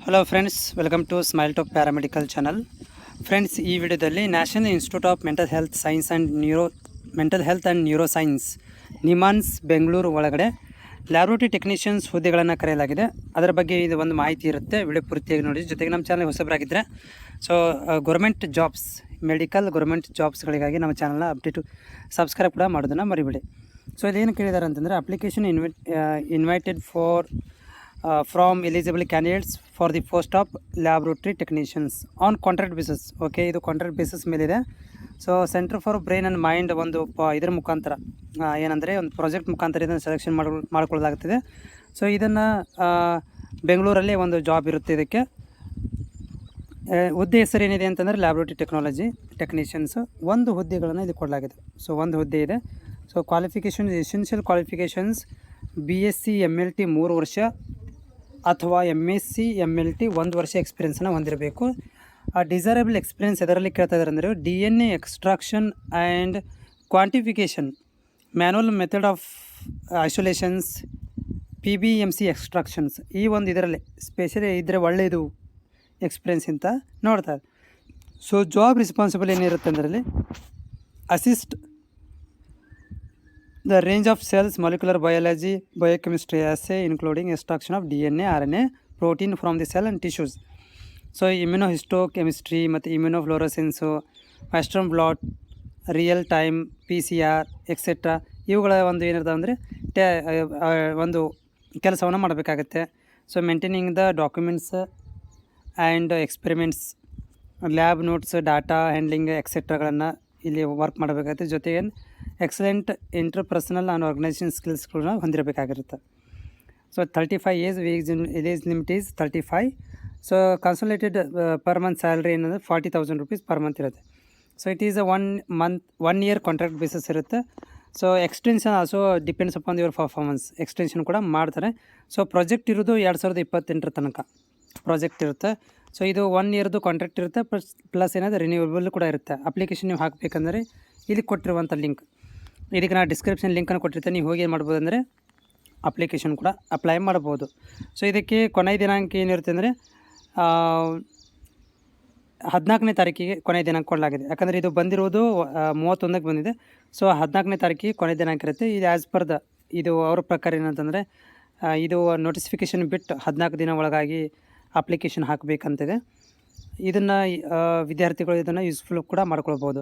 Hello friends, welcome to Smile Talk paramedical channel. Friends, ಈ ವಿಡಿಯೋದಲ್ಲಿ National Institute of Mental Health Science and Neuroscience NIMHANS Bengaluru ಒಳಗಡೆ laboratory technicians ಹುದ್ದೆಗಳನ್ನು ಕರೆಯಲಾಗಿದೆ. ಅದರ ಬಗ್ಗೆ ಇದು ಒಂದು ಮಾಹಿತಿ ಇರುತ್ತೆ. ವಿಡಿಯೋ ಪೂರ್ತಿಯಾಗಿ ನೋಡಿ. ಜೊತೆಗೆ ನಮ್ಮ ಚಾನಲ್ ಹೊಸಬರಾಗಿದ್ದರೆ ಗೌರ್ಮೆಂಟ್ ಜಾಬ್ಸ್, ಮೆಡಿಕಲ್ ಗೌರ್ಮೆಂಟ್ ಜಾಬ್ಸ್ಗಳಿಗಾಗಿ ನಮ್ಮ ಚಾನಲ್ನ ಅಪ್ಡೇಟು ಸಬ್ಸ್ಕ್ರೈಬ್ ಕೂಡ ಮಾಡೋದನ್ನು ಮರಿಬೇಡಿ. ಇದೇನು ಕೇಳಿದ್ದಾರೆ ಅಂತಂದರೆ, application invited from eligible candidates for the post of laboratory technicians on contract basis. Okay, ಇದು ಕಾಂಟ್ರಾಕ್ಟ್ ಬೇಸಿಸ್ ಮೇಲಿದೆ. Centre for brain and mind ಒಂದು ಇದರ ಮುಖಾಂತರ ಏನಂದರೆ ಒಂದು ಪ್ರಾಜೆಕ್ಟ್ ಮುಖಾಂತರ ಇದನ್ನು ಸೆಲೆಕ್ಷನ್ ಮಾಡಿಕೊಳ್ಳಲಾಗ್ತಿದೆ. ಇದನ್ನು ಬೆಂಗಳೂರಲ್ಲಿ ಒಂದು ಜಾಬ್ ಇರುತ್ತೆ. ಇದಕ್ಕೆ ಹುದ್ದೆ ಹೆಸರು ಏನಿದೆ ಅಂತಂದರೆ ಲ್ಯಾಬ್ರೋಟರಿ ಟೆಕ್ನಾಲಜಿ ಟೆಕ್ನಿಷಿಯನ್ಸ್. ಒಂದು ಹುದ್ದೆಗಳನ್ನು ಇದು ಕೊಡಲಾಗಿದೆ. ಒಂದು ಹುದ್ದೆ ಇದೆ. Qualification, essential qualifications BSc MLT 3 ವರ್ಷ ಅಥವಾ MSc MLT 1 ವರ್ಷ ಎಕ್ಸ್ಪೀರಿಯನ್ಸನ್ನು ಹೊಂದಿರಬೇಕು. ಡಿಸೈರಬಲ್ ಎಕ್ಸ್ಪೀರಿಯನ್ಸ್ ಎದರಲ್ಲಿ ಕೇಳ್ತಾ ಇದ್ದಾರೆ ಅಂದರೆ DNA extraction and quantification, manual method of isolations, PBMC extractions. ಈ ಒಂದು ಇದರಲ್ಲಿ ಸ್ಪೆಷಲಿ ಇದ್ದರೆ ಒಳ್ಳೆಯದು ಎಕ್ಸ್ಪೀರಿಯನ್ಸ್ ಅಂತ ನೋಡ್ತಾರೆ. ಜಾಬ್ ರೆಸ್ಪಾನ್ಸಿಬಲ್ ಏನಿರುತ್ತೆ ಅದರಲ್ಲಿ assist the range of cells, molecular biology, biochemistry assay including extraction of DNA, RNA, protein from the cell and tissues. Immunohistochemistry ಮತ್ತು immunofluorescence, western blot, real time PCR etcetera ಇವುಗಳ ಒಂದು ಏನಿರ್ತವೆ ಅಂದರೆ ಒಂದು ಕೆಲಸವನ್ನು ಮಾಡಬೇಕಾಗತ್ತೆ. Maintaining the documents and experiments, lab notes, data handling ಎಕ್ಸೆಟ್ರಾಗಳನ್ನು ಇಲ್ಲಿ ವರ್ಕ್ ಮಾಡಬೇಕಾಗುತ್ತೆ. ಜೊತೆಗೆ ಎಕ್ಸಲೆಂಟ್ ಇಂಟರ್ಪರ್ಸನಲ್ ಆ್ಯಂಡ್ ಆರ್ಗನೈಸೇಷನ್ ಸ್ಕಿಲ್ಸ್ಗಳನ್ನ ಹೊಂದಿರಬೇಕಾಗಿರುತ್ತೆ. 35 age age limit is 35. Consolidated per month salary ಏನಂದರೆ 40,000 rupees ಪರ್ ಮಂತ್ ಇರುತ್ತೆ. It is a 1 year contract basis ಇರುತ್ತೆ. Extension also depends upon your performance. Extension ಕೂಡ ಮಾಡ್ತಾರೆ. ಪ್ರಾಜೆಕ್ಟ್ ಇರೋದು 2028 ತನಕ ಪ್ರಾಜೆಕ್ಟ್ ಇರುತ್ತೆ. ಇದು 1 yearದು ಕಾಂಟ್ರಾಕ್ಟ್ ಇರುತ್ತೆ. ಪ್ಲಸ್ ಏನಾದರೂ ರಿನ್ಯೂವಬಲ್ ಕೂಡ ಇರುತ್ತೆ. ಅಪ್ಲಿಕೇಶನ್ ನೀವು ಹಾಕಬೇಕಂದ್ರೆ ಇಲ್ಲಿ ಕೊಟ್ಟಿರುವಂಥ ಲಿಂಕ್, ಇದಕ್ಕೆ ನಾನು ಡಿಸ್ಕ್ರಿಪ್ಷನ್ ಲಿಂಕನ್ನು ಕೊಟ್ಟಿರ್ತೇನೆ. ನೀವು ಹೋಗಿ ಏನು ಮಾಡ್ಬೋದು ಅಂದರೆ ಅಪ್ಲಿಕೇಶನ್ ಕೂಡ ಅಪ್ಲೈ ಮಾಡ್ಬೋದು. ಇದಕ್ಕೆ ಕೊನೆಯ ದಿನಾಂಕ ಏನಿರುತ್ತೆ ಅಂದರೆ 14ನೇ ತಾರೀಕಿಗೆ ಕೊನೆಯ ದಿನಾಂಕ ಕೊಡಲಾಗಿದೆ. ಯಾಕಂದರೆ ಇದು ಬಂದಿರುವುದು 31ಕ್ಕೆ ಬಂದಿದೆ. 14ನೇ ತಾರೀಕಿಗೆ ಕೊನೆಯ ದಿನಾಂಕ ಇರುತ್ತೆ. ಇದು ಆ್ಯಸ್ ಪರ್ ಇದು ಅವ್ರ ಪ್ರಕಾರ ಏನಂತಂದರೆ ಇದು ನೋಟಿಫಿಕೇಷನ್ ಬಿಟ್ಟು 14 ದಿನ ಒಳಗಾಗಿ ಅಪ್ಲಿಕೇಶನ್ ಹಾಕಬೇಕಂತಿದೆ. ಇದನ್ನು ವಿದ್ಯಾರ್ಥಿಗಳು ಇದನ್ನು ಯೂಸ್ಫುಲ್ ಕೂಡ ಮಾಡ್ಕೊಳ್ಬೋದು.